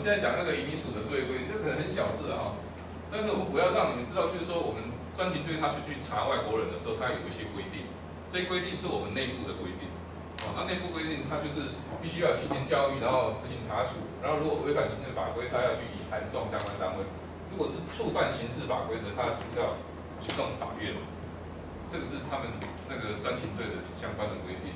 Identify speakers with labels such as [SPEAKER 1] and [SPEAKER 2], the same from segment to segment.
[SPEAKER 1] 现在讲那个移民署的作业规定，这可能很小字啊，但是我要让你们知道，就是说我们专庭队他去查外国人的时候，他有一些规定，这些规定是我们内部的规定。那内部规定它就是必须要有青年教育，然后执行查处，然后如果违反行政法规，他要去函送相关单位。如果是触犯刑事法规的，他就是要移送法院。这个是他们那个专勤队的相关的规定。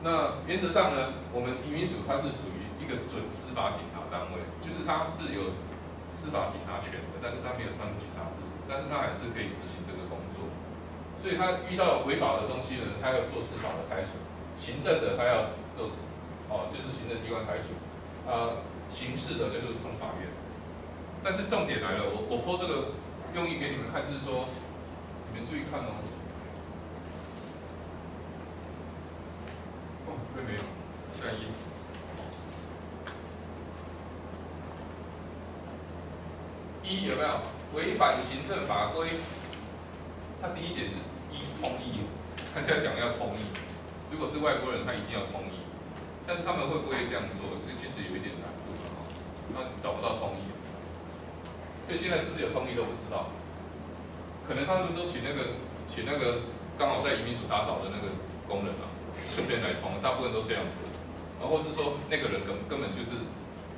[SPEAKER 1] 那原则上呢，我们移民署它是属于一个准司法警察单位，就是它是有司法警察权的，但是它没有穿警察制服，但是它还是可以执行这个工作。所以他遇到违法的东西呢，他要做司法的裁处；行政的他要做，就是行政机关裁处；刑事的就是送法院。但是重点来了，我播这个用意给你们看，就是说，你们注意看哦。这边没有，下一页。一有没有违反行政法规？它第一点是同意，他现在讲要同意。如果是外国人，他一定要同意。但是他们会不会这样做？这其实有一点难度的哈，他找不到同意。所以现在是不是有同意都不知道？可能他们都请那个刚好在移民署打扫的那个工人啊。顺便来通，大部分都这样子，然后或是说那个人根本就是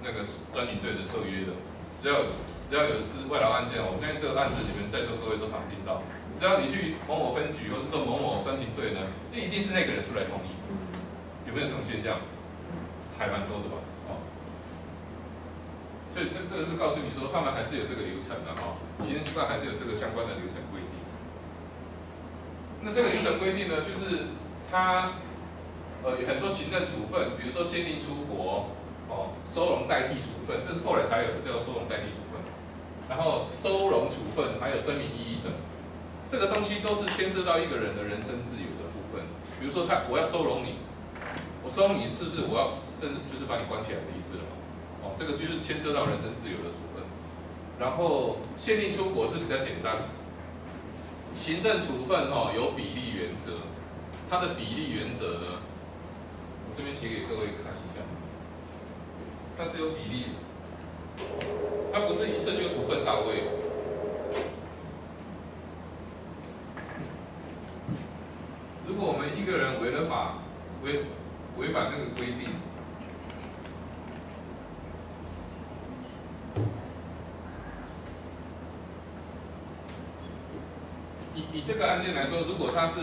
[SPEAKER 1] 那个专营队的特约的，只要有是外劳案件，我相信这个案子你们在座各位都常听到，只要你去某某分局或是说某某专勤队呢，就一定是那个人出来同意，有没有这种现象？还蛮多的吧，所以这个是告诉你说他们还是有这个流程的哈，行政机关还是有这个相关的流程规定。那这个流程规定呢，就是它有很多行政处分，比如说限令出国，收容代替处分，这是后来才有的叫收容代替处分。然后收容处分还有声明异议等，这个东西都是牵涉到一个人的人身自由的部分。比如说我要收容你，我收容你是不是我要甚至就是把你关起来的意思了嘛？这个就是牵涉到人身自由的处分。然后限令出国是比较简单，行政处分有比例原则，它的比例原则呢？这边写给各位看一下，它是有比例的，它不是一次就处分到位。如果我们一个人违了法，违反那个规定，以这个案件来说，如果他是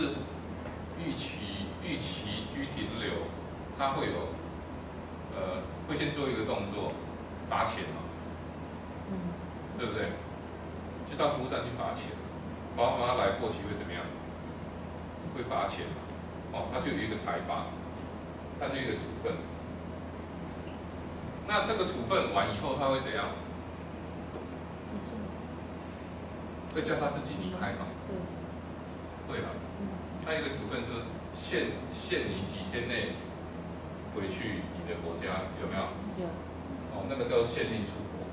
[SPEAKER 1] 逾期居停留，他会有会先做一个动作，罚钱嘛，对不对？就到服务站去罚钱，罚他来过期会怎么样？会罚钱嘛，他就有一个裁罚，他就有一个处分。那这个处分完以后，他会怎样？会叫他自己离开嘛？会啦。他有一个处分是限你几天内回去你的国家，有没有？有。那个叫限令出国。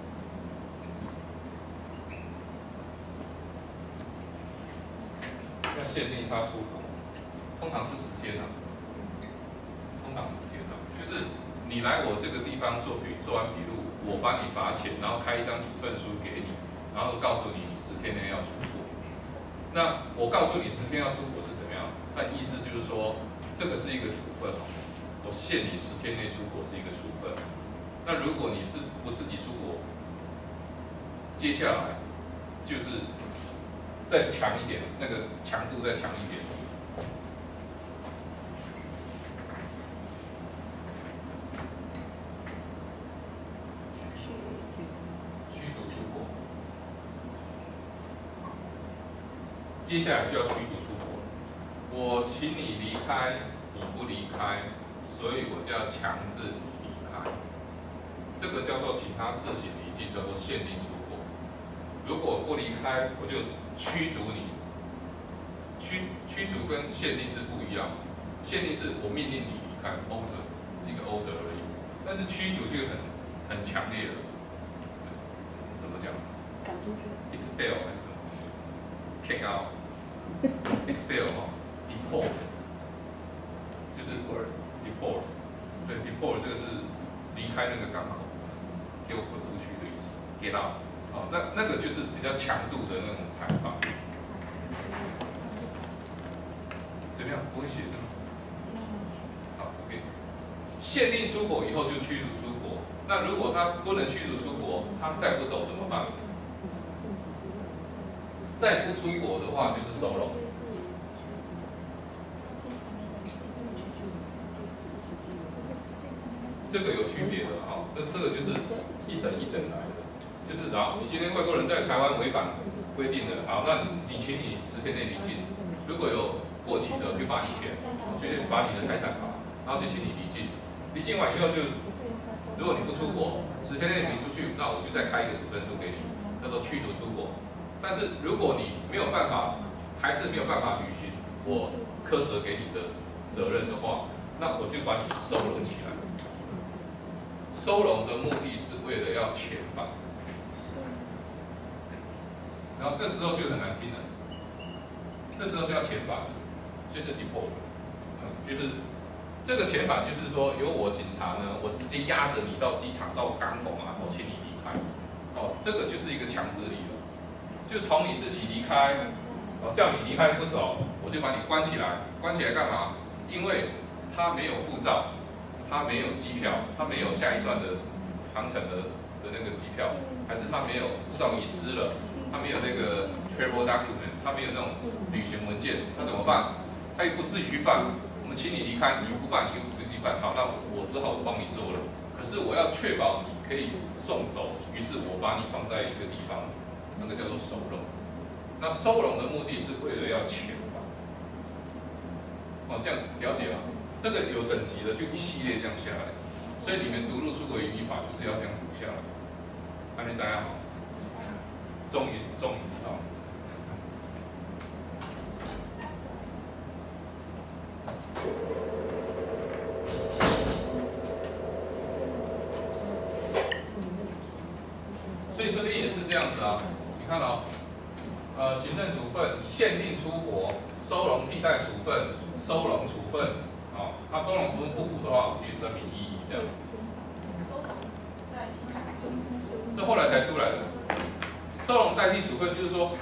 [SPEAKER 1] 要限令他出国，通常是10天啊。通常10天啊，就是你来我这个地方做完笔录，我帮你罚钱，然后开一张处分书给你，然后告诉你10天内要出国。那我告诉你10天要出国是怎么样？那意思就是说，这个是一个处分我限你10天内出国是一个处分。那如果你不自己出国，接下来就是再强一点，那个强度再强一点。驱逐出国，接下来就要驱逐出国。我请你离开，你不离开，所以我就要强制你离开。这个叫做请他自行离境，叫做限令出国。如果不离开，我就驱逐你。驱逐跟限令是不一样，限令是我命令你离开 ，order 是一个 order 而已，但是驱逐就很强烈了。怎么讲？
[SPEAKER 2] 赶出去。
[SPEAKER 1] expel 还是什么 ？kick out。expel deport 就是 deport， 对 deport 这个是离开那个港口。给我滚出去的意思，给到，哦，那个就是比较强度的那种裁罚。怎么样？不会写是吗？好 ，OK。限令出国以后就驱逐出国。那如果他不能驱逐出国，他再不走怎么办？再不出国的话就是收容。这个有区别的哈，这个就是一等一等来的，就是然后你今天外国人在台湾违反规定的，好，那你请你10天内离境，如果有过期的就罚你钱，就罚你的财产罚，然后就请你离境，离境完以后就，如果你不出国，10天内没出去，那我就再开一个处分书给你，叫做驱逐出国。但是如果你没有办法，还是没有办法履行我苛责给你的责任的话，那我就把你收容起来。收容的目的是为了要遣返，然后这时候就很难听了，这时候就要遣返了，就是 deport， 就是这个遣返就是说由我警察呢，我直接押着你到机场到港口码头，请你离开，哦，这个就是一个强制力了，就从你自己离开，哦，叫你离开不走，我就把你关起来，关起来干嘛？因为他没有护照。他没有机票，他没有下一段的航程的那个机票，还是他没有护照遗失了，他没有那个 travel document， 他没有那种旅行文件，那怎么办？他又不自己去办，我们请你离开，你又不办，你又不自己办，好，那我只好帮你做了。可是我要确保你可以送走，于是我把你放在一个地方，那个叫做收容。那收容的目的是为了要遣返。哦，这样了解吗？这个有等级的，就一系列这样下来，所以你们读入出国移民法就是要这样读下来。那你怎样？终于知道。所以这边也是这样子啊，你看哦，行政处分、限令出国、收容替代处分、收容处分。哦，他收容处分不符的话，我就声明异议这样子。这后来才出来的。收容代替处分就是说，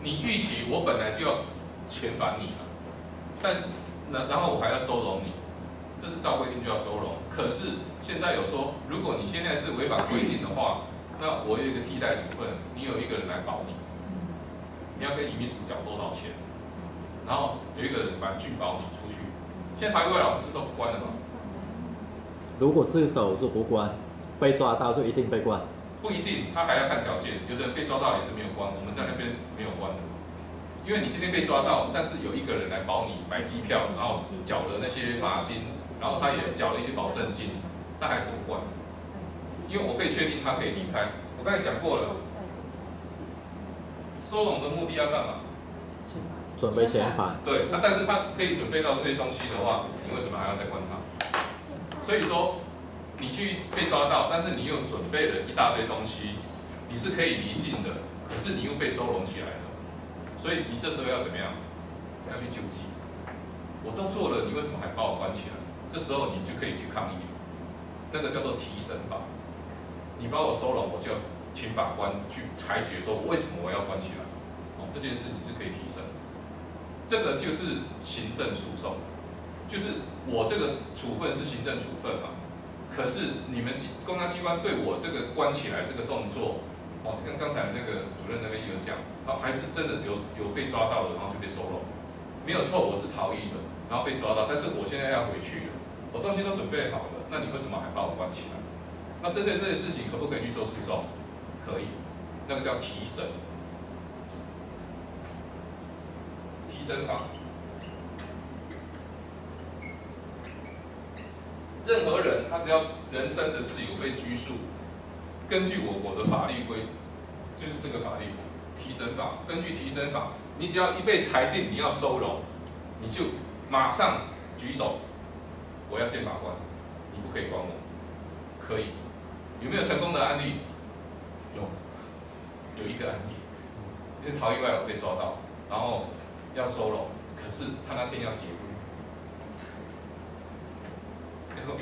[SPEAKER 1] 你预期我本来就要遣返你了，但是然后我还要收容你，这是照规定就要收容。可是现在有说，如果你现在是违反规定的话，那我有一个替代处分，你有一个人来保你，你要跟移民署缴多少钱，然后有一个人来拒保你出去。现在台湾老师都不关了吗？如
[SPEAKER 2] 果自首就不关，被抓到就一定被关。
[SPEAKER 1] 不一定，他还要看条件。有的人被抓到也是没有关，我们在那边没有关的。因为你今天被抓到，但是有一个人来保你买机票，然后缴了那些罚金，然后他也缴了一些保证金，他还是不关。因为我可以确定他可以离开。我刚才讲过了，收容的目的要干嘛？
[SPEAKER 2] 准备遣返。
[SPEAKER 1] 对，但是他可以准备到这些东西的话，你为什么还要再关他？所以说，你去被抓到，但是你又准备了一大堆东西，你是可以离境的，可是你又被收容起来了，所以你这时候要怎么样？要去救济。我都做了，你为什么还把我关起来？这时候你就可以去抗议，那个叫做提审法。你把我收容，我就要请法官去裁决，说为什么我要关起来？哦，这件事情是可以提审。这个就是行政诉讼，就是我这个处分是行政处分嘛，可是你们公安机关对我这个关起来这个动作，哦，跟刚才那个主任那边有讲，还是真的有被抓到了，然后就被收容，没有错，我是逃逸的，然后被抓到，但是我现在要回去了，我东西都准备好了，那你为什么还把我关起来？那针对这件事情可不可以去做诉讼？可以，那个叫提审。提审法，任何人他只要人身的自由被拘束，根据我的法律就是这个法律提审法，根据提审法，你只要一被裁定你要收容，你就马上举手，我要见法官，你不可以关我，可以，有没有成功的案例？有一个案例，因为逃逸外劳被抓到，然后要收容，可是他那天要结婚。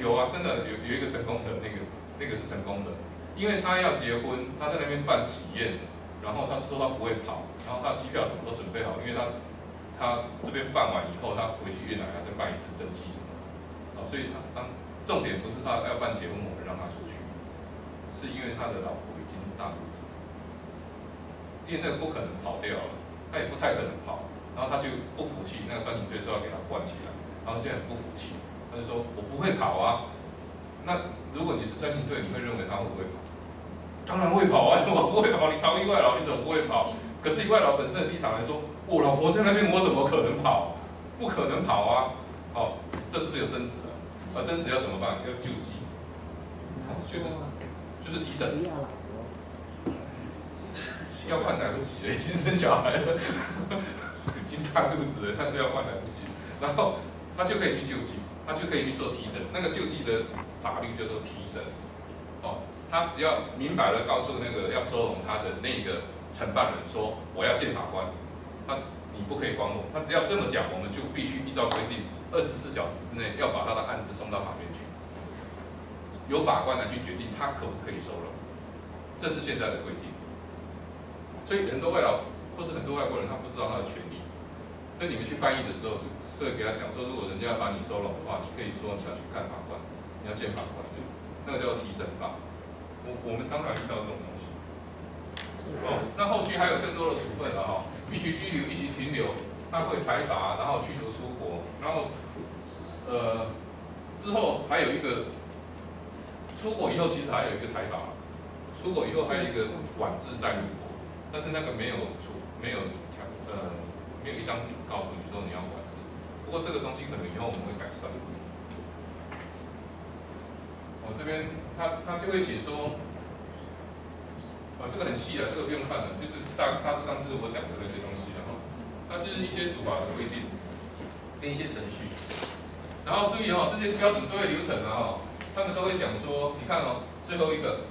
[SPEAKER 1] 有啊，真的有一个成功的，那个是成功的。因为他要结婚，他在那边办喜宴，然后他说他不会跑，然后他机票什么都准备好，因为他这边办完以后，他回去越南还再办一次登记什么的，所以他重点不是他要办结婚，我们让他出去，是因为他的老婆已经大肚子，因为那个不可能跑掉了，他也不太可能跑，然后他就不服气，那个专警队说要给他关起来，然后现在很不服气，他就说我不会跑啊。那如果你是专警队，你会认为他会不会跑？当然会跑啊！我不会跑，你逃逸外劳，你怎么不会跑？可是以外劳本身的立场来说，我老婆在那边，我怎么可能跑？不可能跑啊！哦，这是不是有争执啊？争执要怎么办？要救济，就是提审。要换来不及了，已经生小孩了，已经大肚子了，但是要换来不及。然后他就可以去救济，他就可以去做提审。那个救济的法律叫做提审。哦，他只要明白了告诉那个要收容他的那个承办人说，我要见法官，你不可以关我。他只要这么讲，我们就必须依照规定，24小时之内要把他的案子送到法院去，由法官来去决定他可不可以收容。这是现在的规定。所以很多外劳或是很多外国人，他不知道他的权利。所以你们去翻译的时候，所以给他讲说，如果人家要把你收容的话，你可以说你要去看法官，你要见法官，那个叫做提审法。我们常常遇到这种东西。哦，那后续还有更多的处分了哈，必须拘留，一起停留，他会裁罚，然后驱逐出国，然后之后还有一个出国以后，其实还有一个裁罚，出国以后还有一个管制在入国。但是那个没有一张纸告诉你说你要管制，不过这个东西可能以后我们会改善。我这边他就会写说，这个很细啊，这个不用看了，就是大致上就是我讲的那些东西，然后它是一些处罚的规定跟一些程序。然后注意哦，这些标准作业流程啊，他们都会讲说，你看哦，最后一个。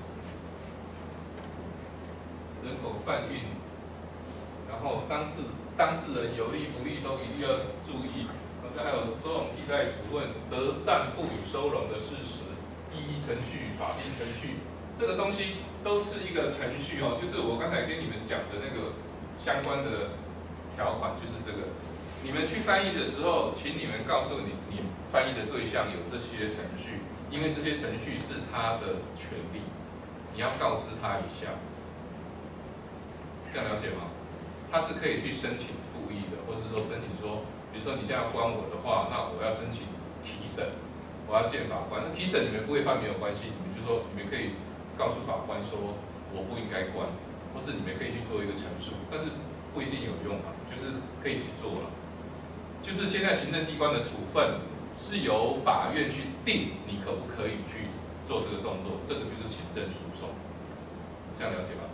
[SPEAKER 1] 人口贩运，然后当事人有利不利都一定要注意。还有收容替代处分、得暂不予收容的事实、异议程序、法定程序，这个东西都是一个程序哦。就是我刚才跟你们讲的那个相关的条款，就是这个。你们去翻译的时候，请你们告诉你翻译的对象有这些程序，因为这些程序是他的权利，你要告知他一下。这样了解吗？他是可以去申请复议的，或是说申请说，比如说你现在要关我的话，那我要申请提审，我要见法官。那提审你们不会犯没有关系，你们就说你们可以告诉法官说我不应该关，或是你们可以去做一个陈述，但是不一定有用啊，就是可以去做了。就是现在行政机关的处分是由法院去定你可不可以去做这个动作，这个就是行政诉讼。这样了解吧？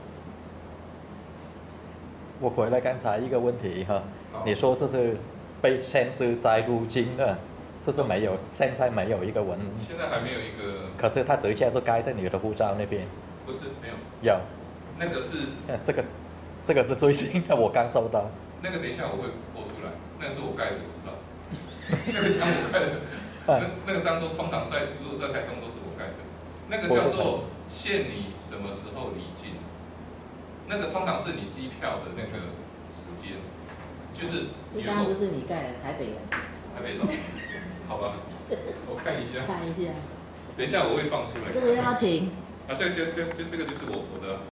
[SPEAKER 2] 我回来刚才一个问题哈，你说这是被限制在入境的，就是没有，现在没有一个文，
[SPEAKER 1] 现在还没有一个，
[SPEAKER 2] 可是它直接就盖在你的护照那边，
[SPEAKER 1] 不是没有，
[SPEAKER 2] 有，
[SPEAKER 1] 那个是，
[SPEAKER 2] 这个是最新的，我刚收到，
[SPEAKER 1] 那个等一下我会播出来，那个是我盖的，我知道，那个章我盖的，那个章都通常如果在台东都是我盖的，那个叫做限你什么时候离境。那个通常是你机票的那个时间，就是
[SPEAKER 3] 这当然不是你盖的，台北人。
[SPEAKER 1] 台北人，好吧，我看一下。
[SPEAKER 3] 看一下。
[SPEAKER 1] 等一下我会放出来。
[SPEAKER 3] 这个要停。
[SPEAKER 1] 啊，对，就这个就是我的。